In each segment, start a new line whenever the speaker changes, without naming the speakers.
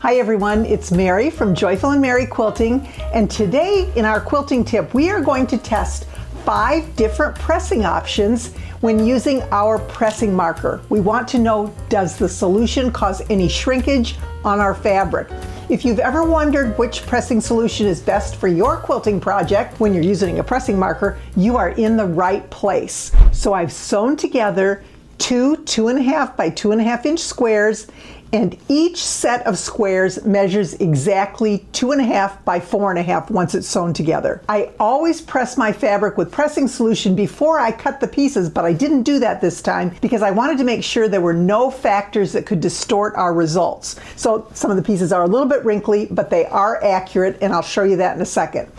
Hi everyone, it's Mary from Joyful and Mary Quilting, and today in our quilting tip we are going to test 5 different pressing options when using our pressing marker. We want to know, does the solution cause any shrinkage on our fabric? If you've ever wondered which pressing solution is best for your quilting project when you're using a pressing marker, you are in the right place. So I've sewn together two 2.5 by 2.5 inch squares, and each set of squares measures exactly 2.5 by 4.5 once it's sewn together. I always press my fabric with pressing solution before I cut the pieces, but I didn't do that this time because I wanted to make sure there were no factors that could distort our results. So some of the pieces are a little bit wrinkly, but they are accurate, and I'll show you that in a second.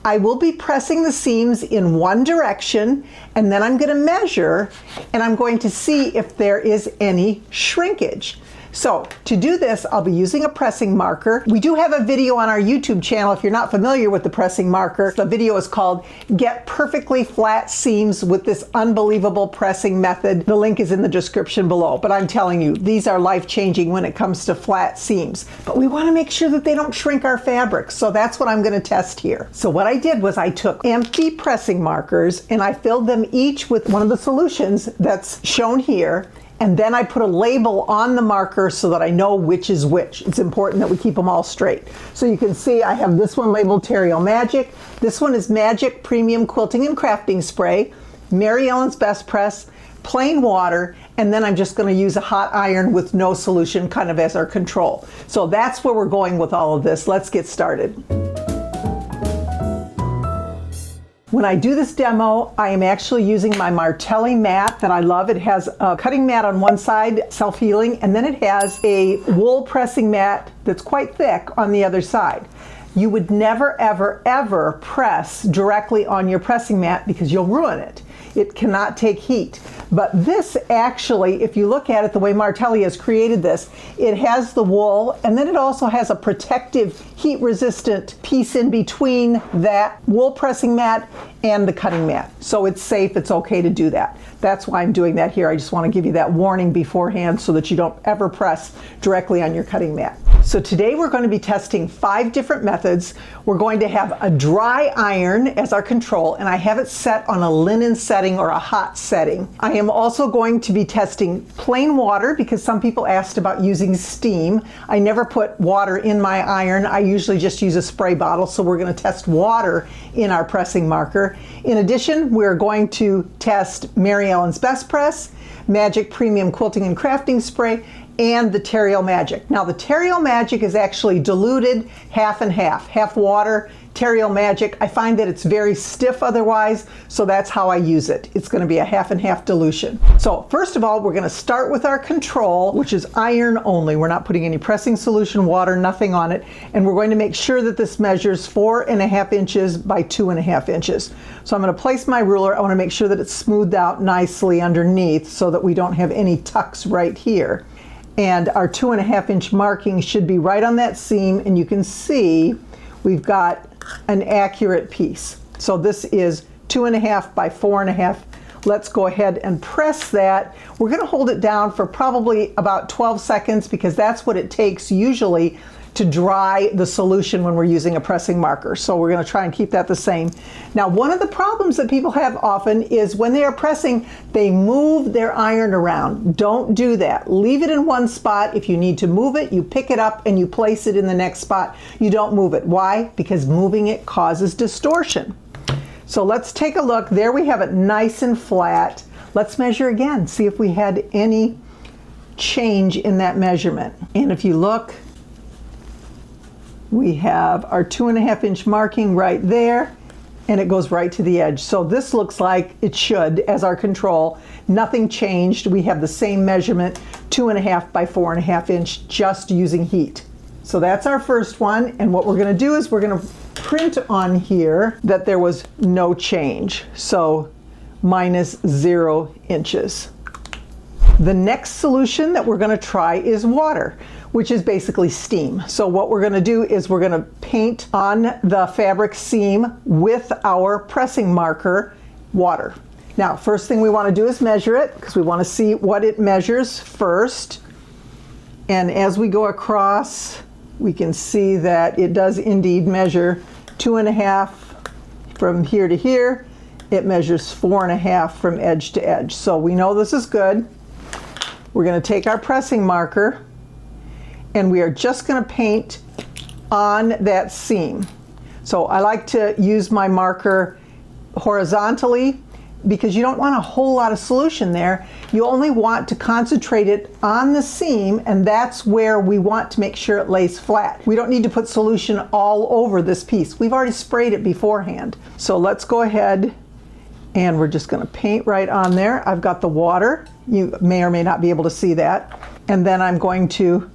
I will be pressing the seams in one direction, and then I'm going to measure, and I'm going to see if there is any shrinkage. So to do this, I'll be using a pressing marker. We do have a video on our YouTube channel if you're not familiar with the pressing marker. The video is called Get Perfectly Flat Seams with This Unbelievable Pressing Method. The link is in the description below, but I'm telling you, these are life-changing when it comes to flat seams. But we want to make sure that they don't shrink our fabric, so that's what I'm going to test here. So what I did was I took empty pressing markers and I filled them each with one of the solutions that's shown here. And then I put a label on the marker so that I know which is which. It's important that we keep them all straight. So you can see I have this one labeled Terial Magic. This one is Magic Premium Quilting and Crafting Spray, Mary Ellen's Best Press, plain water, and then I'm just going to use a hot iron with no solution kind of as our control. So that's where we're going with all of this. Let's get started. When I do this demo, I am actually using my Martelli mat that I love. It has a cutting mat on one side, self-healing, and then it has a wool pressing mat that's quite thick on the other side. You would never, ever, ever press directly on your pressing mat because you'll ruin it. It cannot take heat. But this actually, if you look at it the way Martelli has created this, it has the wool, and then it also has a protective heat-resistant piece in between that wool pressing mat and the cutting mat. So it's safe, it's okay to do that. That's why I'm doing that here. I just want to give you that warning beforehand so that you don't ever press directly on your cutting mat. So today we're going to be testing 5 different methods. We're going to have a dry iron as our control, and I have it set on a linen setting or a hot setting. I am also going to be testing plain water because some people asked about using steam. I never put water in my iron. I usually just use a spray bottle, so we're going to test water in our pressing marker. In addition, we're going to test Mary Ellen's Best Press, Magic Premium Quilting and Crafting Spray, and the Terial Magic. Now the Terial Magic is actually diluted half and half water, Terial Magic. I find that it's very stiff otherwise, so that's how I use it. It's going to be a half and half dilution. So first of all, we're going to start with our control, which is iron only. We're not putting any pressing solution, water, nothing on it. And we're going to make sure that this measures 4.5 inches by 2.5 inches. So I'm going to place my ruler. I want to make sure that it's smoothed out nicely underneath so that we don't have any tucks right here. And our 2.5 inch marking should be right on that seam, and you can see we've got an accurate piece. So this is 2.5 by 4.5. Let's go ahead and press that. We're going to hold it down for probably about 12 seconds because that's what it takes usually to dry the solution when we're using a pressing marker. So we're going to try and keep that the same. Now, one of the problems that people have often is when they are pressing, they move their iron around. Don't do that. Leave it in one spot. If you need to move it, you pick it up and you place it in the next spot. You don't move it. Why? Because moving it causes distortion. So let's take a look. There we have it nice and flat. Let's measure again, see if we had any change in that measurement. And if you look, we have our 2.5 inch marking right there, and it goes right to the edge. So this looks like it should as our control. Nothing changed. We have the same measurement, 2.5 by 4.5 inch, just using heat. So that's our first one, and what we're going to do is we're going to print on here that there was no change. So -0 inches. The next solution that we're going to try is water, which is basically steam. So what we're going to do is we're going to paint on the fabric seam with our pressing marker water. Now, first thing we want to do is measure it because we want to see what it measures first. And as we go across we can see that it does indeed measure 2.5 from here to here. It measures 4.5 from edge to edge. So we know this is good. We're going to take our pressing marker and we are just going to paint on that seam. So I like to use my marker horizontally because you don't want a whole lot of solution there. You only want to concentrate it on the seam, and that's where we want to make sure it lays flat. We don't need to put solution all over this piece. We've already sprayed it beforehand. So let's go ahead and we're just going to paint right on there. I've got the water. You may or may not be able to see that. And then I'm going to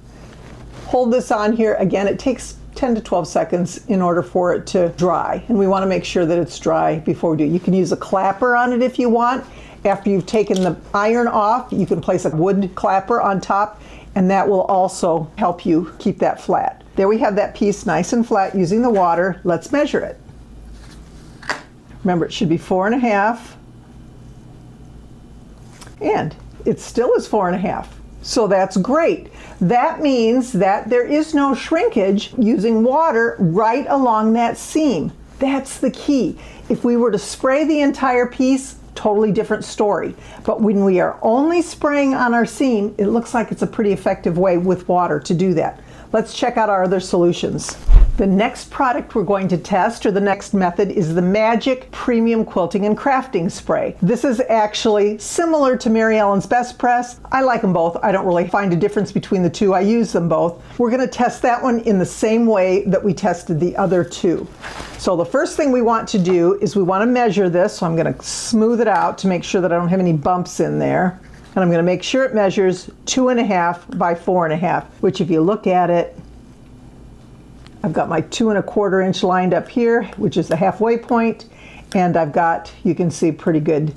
hold this on here. Again, it takes 10 to 12 seconds in order for it to dry. And we want to make sure that it's dry before we do. You can use a clapper on it if you want. After you've taken the iron off, you can place a wood clapper on top, and that will also help you keep that flat. There we have that piece nice and flat using the water. Let's measure it. Remember, it should be 4.5, and it still is 4.5. So that's great. That means that there is no shrinkage using water right along that seam. That's the key. If we were to spray the entire piece, totally different story. But when we are only spraying on our seam, it looks like it's a pretty effective way with water to do that. Let's check out our other solutions. The next product we're going to test, or the next method, is the Magic Premium Quilting and Crafting Spray. This is actually similar to Mary Ellen's Best Press. I like them both. I don't really find a difference between the two. I use them both. We're going to test that one in the same way that we tested the other two. So the first thing we want to do is we want to measure this. So I'm going to smooth it out to make sure that I don't have any bumps in there. And I'm going to make sure it measures 2.5 by 4.5, which if you look at it, I've got my 2.25 inch lined up here, which is the halfway point, and I've got, you can see, pretty good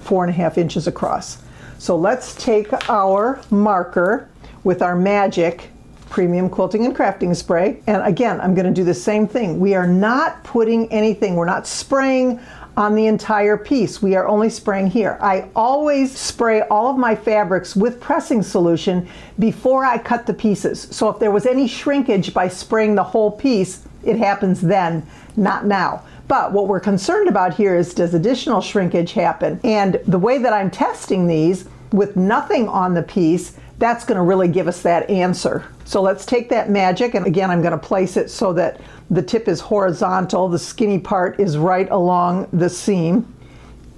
4.5 inches across. So let's take our marker with our Magic Premium Quilting and Crafting Spray, and again, I'm going to do the same thing. We are not putting anything, we're not spraying on the entire piece. We are only spraying here. I always spray all of my fabrics with pressing solution before I cut the pieces. So if there was any shrinkage by spraying the whole piece, it happens then, not now. But what we're concerned about here is, does additional shrinkage happen? And the way that I'm testing these with nothing on the piece, that's going to really give us that answer. So let's take that Magic, and again, I'm going to place it so that the tip is horizontal, the skinny part is right along the seam.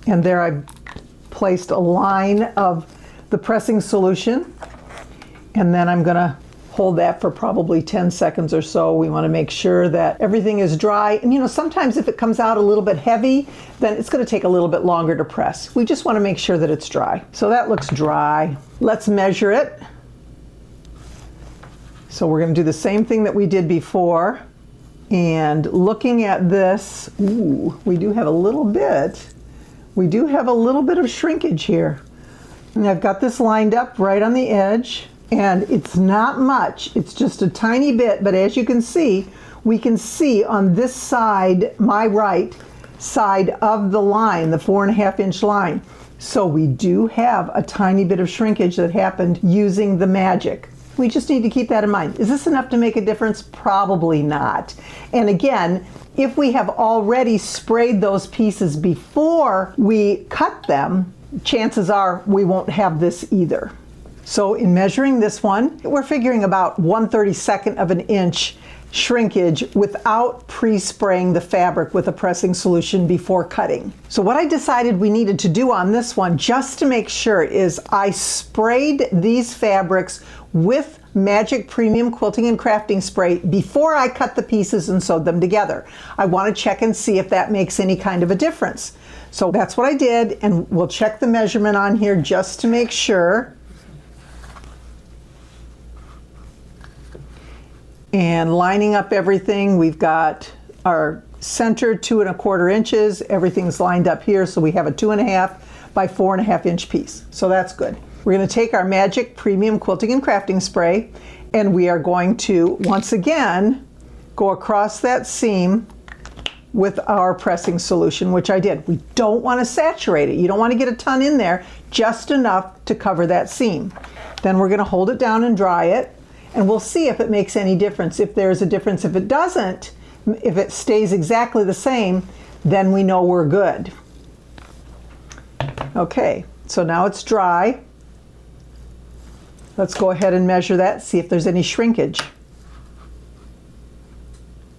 And there I've placed a line of the pressing solution. And then I'm going to hold that for probably 10 seconds or so. We want to make sure that everything is dry. And you know, sometimes if it comes out a little bit heavy, then it's going to take a little bit longer to press. We just want to make sure that it's dry. So that looks dry. Let's measure it. So we're going to do the same thing that we did before. And looking at this, ooh, we do have a little bit of shrinkage here. And I've got this lined up right on the edge, and it's not much, it's just a tiny bit, but as you can see, we can see on this side, my right side of the line, the 4.5 inch line. So we do have a tiny bit of shrinkage that happened using the Magic. We just need to keep that in mind. Is this enough to make a difference? Probably not. And again, if we have already sprayed those pieces before we cut them, chances are we won't have this either. So in measuring this one, we're figuring about 1/32 of an inch shrinkage without pre-spraying the fabric with a pressing solution before cutting. So what I decided we needed to do on this one, just to make sure, is I sprayed these fabrics with Magic Premium Quilting and Crafting Spray before I cut the pieces and sewed them together. I want to check and see if that makes any kind of a difference. So that's what I did, and we'll check the measurement on here just to make sure. And lining up everything, we've got our center 2.25 inches. Everything's lined up here, so we have a 2.5 by 4.5 inch piece. So that's good. We're going to take our Magic Premium Quilting and Crafting Spray, and we are going to once again go across that seam with our pressing solution, which I did. We don't want to saturate it. You don't want to get a ton in there, just enough to cover that seam. Then we're going to hold it down and dry it. and we'll see if it makes any difference. If there's a difference, if it doesn't, if it stays exactly the same, then we know we're good. Okay, so now it's dry. Let's go ahead and measure that, see if there's any shrinkage.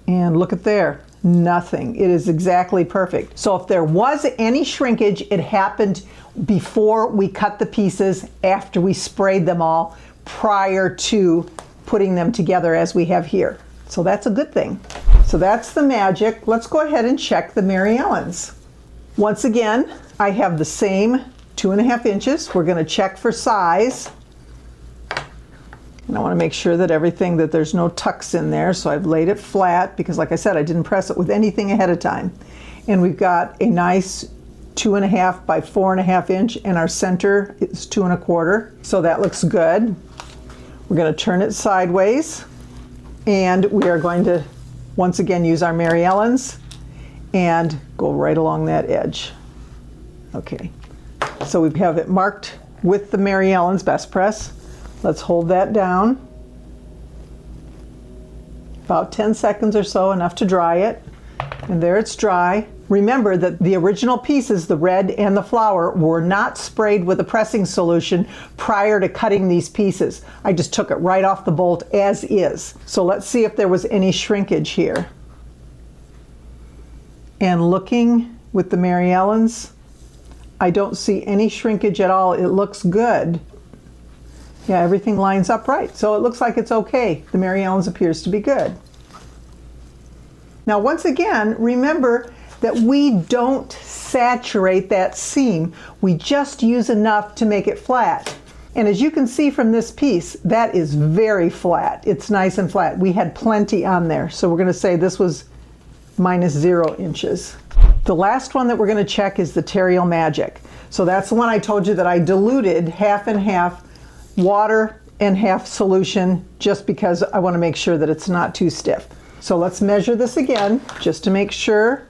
And look at there, nothing. It is exactly perfect. So if there was any shrinkage, it happened before we cut the pieces, after we sprayed them all, prior to putting them together as we have here. So that's a good thing. So that's the magic. Let's go ahead and check the Mary Ellen's. Once again, I have the same 2.5 inches. We're going to check for size. And I want to make sure that that there's no tucks in there. So I've laid it flat because, like I said, I didn't press it with anything ahead of time. And we've got a nice 2.5 by 4.5 inch, and our center is 2.25. So that looks good. We're going to turn it sideways, and we are going to once again use our Mary Ellen's and go right along that edge. Okay, so we have it marked with the Mary Ellen's Best Press. Let's hold that down. About 10 seconds or so, enough to dry it. And there it's dry. Remember that the original pieces, the red and the flower, were not sprayed with a pressing solution prior to cutting these pieces. I just took it right off the bolt as is. So let's see if there was any shrinkage here. And looking with the Mary Ellen's, I don't see any shrinkage at all. It looks good. Yeah, everything lines up right. So it looks like it's okay. The Mary Ellen's appears to be good. Now, once again, remember that we don't saturate that seam. We just use enough to make it flat. And as you can see from this piece, that is very flat. It's nice and flat. We had plenty on there. So we're going to say this was -0 inches. The last one that we're going to check is the Terial Magic. So that's the one I told you that I diluted half and half, water and half solution, just because I want to make sure that it's not too stiff. So let's measure this again, just to make sure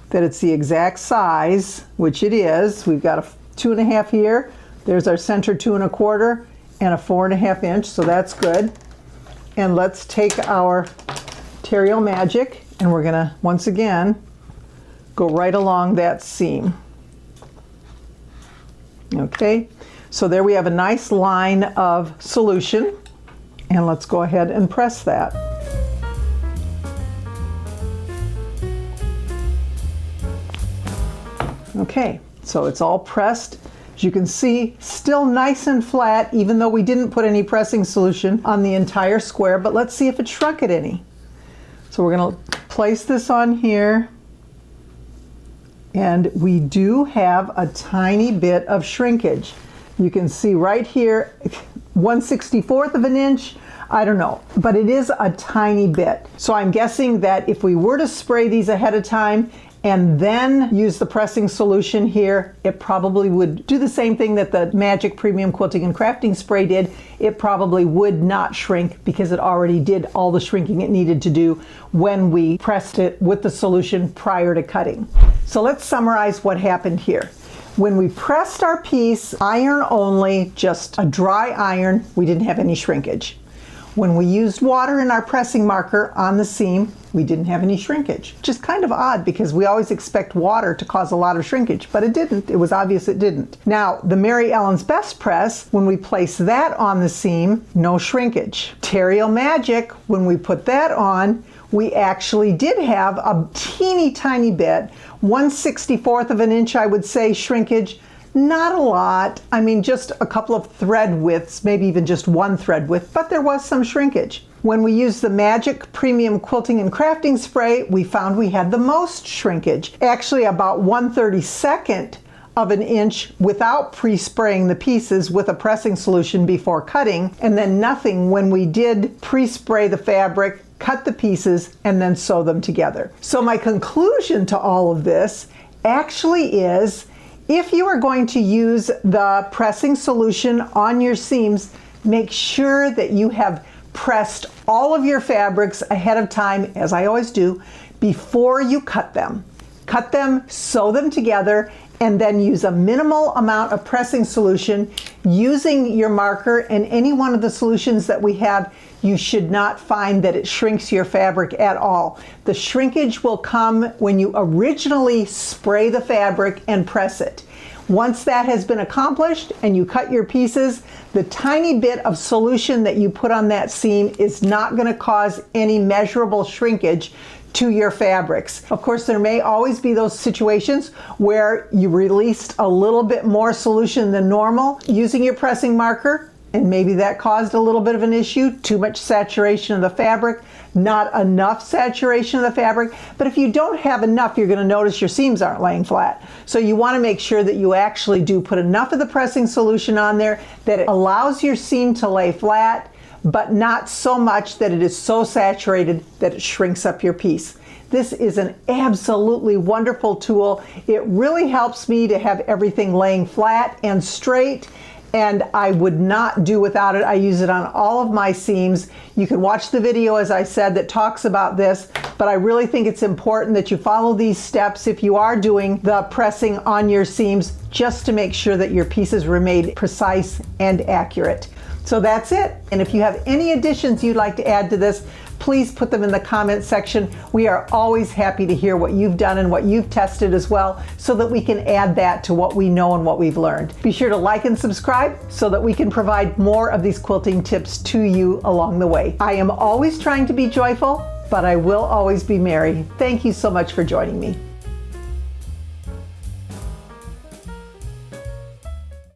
that it's the exact size, which it is. We've got a 2.5 here. There's our center 2.25 and a 4.5 inch, so that's good. And let's take our Terial Magic, and we're gonna, once again, go right along that seam. Okay, so there we have a nice line of solution, and let's go ahead and press that. Okay, so it's all pressed. As you can see, still nice and flat, even though we didn't put any pressing solution on the entire square, but let's see if it shrunk it any. So we're gonna place this on here, and we do have a tiny bit of shrinkage. You can see right here, 1/64 of an inch, I don't know, but it is a tiny bit. So I'm guessing that if we were to spray these ahead of time and then use the pressing solution here, it probably would do the same thing that the Magic Premium Quilting and Crafting Spray did. It probably would not shrink because it already did all the shrinking it needed to do when we pressed it with the solution prior to cutting. So let's summarize what happened here. When we pressed our piece, iron only, just a dry iron, we didn't have any shrinkage. When we used water in our pressing marker on the seam, we didn't have any shrinkage, which is kind of odd because we always expect water to cause a lot of shrinkage, but it didn't. It was obvious it didn't. Now, the Mary Ellen's Best Press, when we place that on the seam, no shrinkage. Terial Magic, when we put that on, we actually did have a teeny tiny bit, 1/64 of an inch, I would say, shrinkage. Not a lot. I mean, just a couple of thread widths, maybe even just one thread width, but there was some shrinkage. When we used the Magic Premium Quilting and Crafting Spray, we found we had the most shrinkage. Actually, about 1/32 of an inch without pre-spraying the pieces with a pressing solution before cutting, and then nothing when we did pre-spray the fabric, cut the pieces, and then sew them together. So my conclusion to all of this actually is, if you are going to use the pressing solution on your seams, make sure that you have pressed all of your fabrics ahead of time, as I always do, before you cut them. Cut them, sew them together, and then use a minimal amount of pressing solution using your marker. And any one of the solutions that we have, you should not find that it shrinks your fabric at all. The shrinkage will come when you originally spray the fabric and press it. Once that has been accomplished and you cut your pieces, the tiny bit of solution that you put on that seam is not going to cause any measurable shrinkage to your fabrics. Of course, there may always be those situations where you released a little bit more solution than normal using your pressing marker, and maybe that caused a little bit of an issue. Too much saturation of the fabric, not enough saturation of the fabric. But if you don't have enough, you're going to notice your seams aren't laying flat. So you want to make sure that you actually do put enough of the pressing solution on there that it allows your seam to lay flat, but not so much that it is so saturated that it shrinks up your piece. This is an absolutely wonderful tool. It really helps me to have everything laying flat and straight, and I would not do without it. I use it on all of my seams. You can watch the video, as I said, that talks about this, but I really think it's important that you follow these steps if you are doing the pressing on your seams, just to make sure that your pieces remain precise and accurate. So that's it. And if you have any additions you'd like to add to this, please put them in the comment section. We are always happy to hear what you've done and what you've tested as well, so that we can add that to what we know and what we've learned. Be sure to like and subscribe so that we can provide more of these quilting tips to you along the way. I am always trying to be joyful, but I will always be merry. Thank you so much for joining me.